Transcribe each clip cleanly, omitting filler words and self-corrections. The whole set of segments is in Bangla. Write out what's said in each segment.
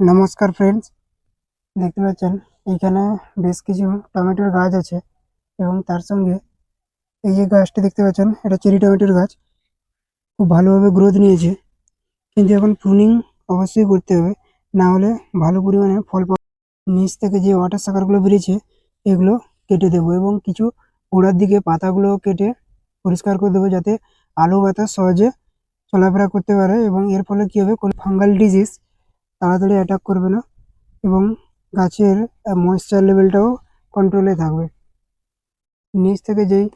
নমস্কার ফ্রেন্ডস, দেখতে পাচ্ছেন এইখানে বেশ কিছু টমেটোর গাছ আছে এবং তার সঙ্গে এই যে গাছটি দেখতে পাচ্ছেন এটা চেরি টমেটোর গাছ। খুব ভালোভাবে গ্রোথ নিয়েছে, কিন্তু এখন প্রুনিং অবশ্যই করতে হবে, না হলে ভালো পরিমাণে ফল পাওয়া। নিচ থেকে যে ওয়াটার সাকারগুলো বেরিয়েছে এগুলো কেটে দেবো এবং কিছু গোড়ার দিকে পাতাগুলো কেটে পরিষ্কার করে দেবো, যাতে আলো বাতাস সহজে চলাফেরা করতে পারে এবং এর ফলে কী হবে, কোনো ফাঙ্গাল ডিজিজ তাড়াতাড়ি অ্যাটাক করবে না এবং গাছের ময়েশ্চার লেভেলটাও কন্ট্রোলে থাকবে। নিচ থেকে যেই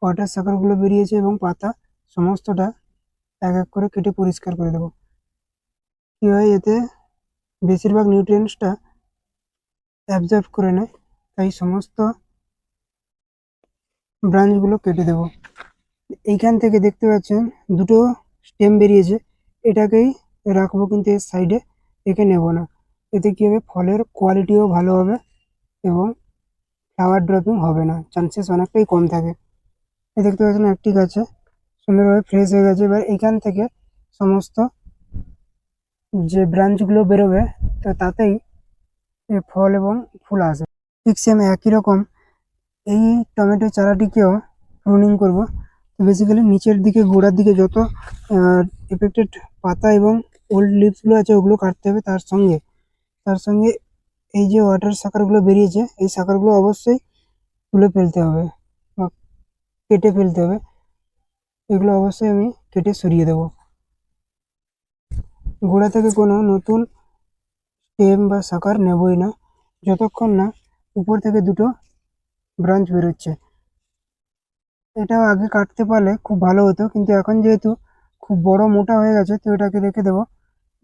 ওয়াটার সাকারগুলো বেরিয়েছে এবং পাতা সমস্তটা এক এক করে কেটে পরিষ্কার করে দেবো। কী হয়, এতে বেশিরভাগ নিউট্রিয়েন্টসটা অ্যাবজর্ব করে নেয়, তাই সমস্ত ব্রাঞ্চগুলো কেটে দেবো। এইখান থেকে দেখতে পাচ্ছেন দুটো স্টেম বেরিয়েছে, এটাকেই রাখবো, কিন্তু এর সাইডে একে নেব না। এতে কী হবে, ফলের কোয়ালিটিও ভালো হবে এবং ফ্লাওয়ার ড্রপিং হবে না, চান্সেস অনেকটাই কম থাকে। এই দেখতে পাচ্ছেন একটি গাছে সুন্দরভাবে ফ্রেশ হয়ে গেছে। এবার এখান থেকে সমস্ত যে ব্রাঞ্চগুলো বেরোবে, তো তাতেই ফল এবং ফুল আসবে। ঠিক সেম একই রকম এই টমেটো চারাটিকেও প্রুনিং করব। তো বেসিক্যালি নিচের দিকে গোড়ার দিকে যত এফেক্টেড পাতা এবং ওল্ড লিভসগুলো আছে ওগুলো কাটতে হবে। তার সঙ্গে এই যে ওয়াটার সাকারগুলো বেরিয়েছে এই সাকারগুলো অবশ্যই তুলে ফেলতে হবে বা কেটে ফেলতে হবে। এগুলো অবশ্যই আমি কেটে সরিয়ে দেবো। গোড়া থেকে কোনো নতুন স্টেম বা শাখার নেবই না, যতক্ষণ না উপর থেকে দুটো ব্রাঞ্চ বেরোচ্ছে। এটাও আগে কাটতে পারলে খুব ভালো হতো, কিন্তু এখন যেহেতু খুব বড় মোটা হয়ে গেছে তো এটাকে রেখে দেবো।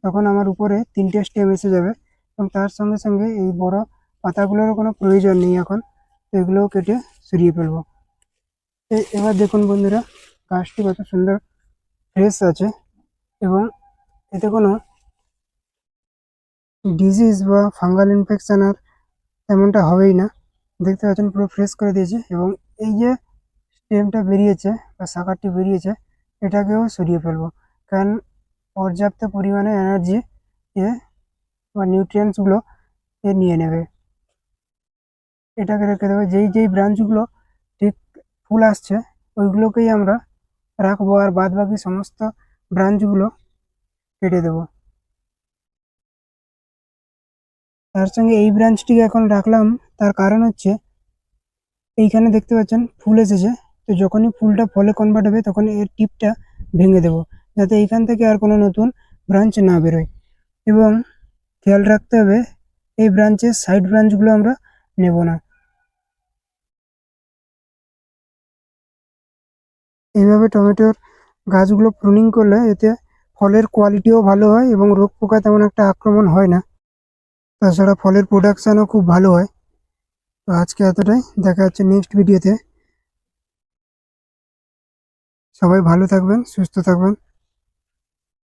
তখন আমার উপরে 3টে স্টেম এসে যাবে এবং তার সঙ্গে সঙ্গে এই বড় পাতাগুলোরও কোনো প্রয়োজন নেই এখন, তো এগুলোও কেটে সরিয়ে ফেলবো। এবার দেখুন বন্ধুরা, গাছটি কত সুন্দর ফ্রেশ আছে এবং এতে কোনো ডিজিজ বা ফাঙ্গাল ইনফেকশন আর তেমনটা হবেই না। দেখতে পাচ্ছেন পুরো ফ্রেশ করে দিয়েছে এবং এই যে স্টেমটা বেরিয়েছে বা শাখাটি বেরিয়েছে এটাকেও সরিয়ে ফেলবো, কারণ পর্যাপ্ত পরিমাণে এনার্জি এ বা নিউট্রিয়েন্টসগুলো এ নিয়ে নেবে। এটাকে রেখে দেবো। যেই যেই ব্রাঞ্চগুলো ঠিক ফুল আসছে ওইগুলোকেই আমরা রাখবো, আর বাদ বাকি সমস্ত ব্রাঞ্চগুলো কেটে দেবো। তার সঙ্গে এই ব্রাঞ্চটিকে এখন রাখলাম, তার কারণ হচ্ছে এইখানে দেখতে পাচ্ছেন ফুল এসেছে, তো যখনই ফুলটা ফলে কনভার্ট হবে তখন এর টিপটা ভেঙে দেবো, যাতে এইখান থেকে আর কোনো নতুন ব্রাঞ্চ না বেরোয়। এবং খেয়াল রাখতে হবে এই ব্রাঞ্চের সাইড ব্রাঞ্চগুলো আমরা নেব না। এইভাবে টমেটোর গাছগুলো প্রুনিং করলে এতে ফলের কোয়ালিটিও ভালো হয় এবং রোগ পোকা তেমন একটা আক্রমণ হয় না। তাছাড়া ফলের প্রোডাকশানও খুব ভালো হয়। তো আজকে এতটাই, দেখা হচ্ছে নেক্সট ভিডিওতে। সবাই ভালো থাকবেন, সুস্থ থাকবেন।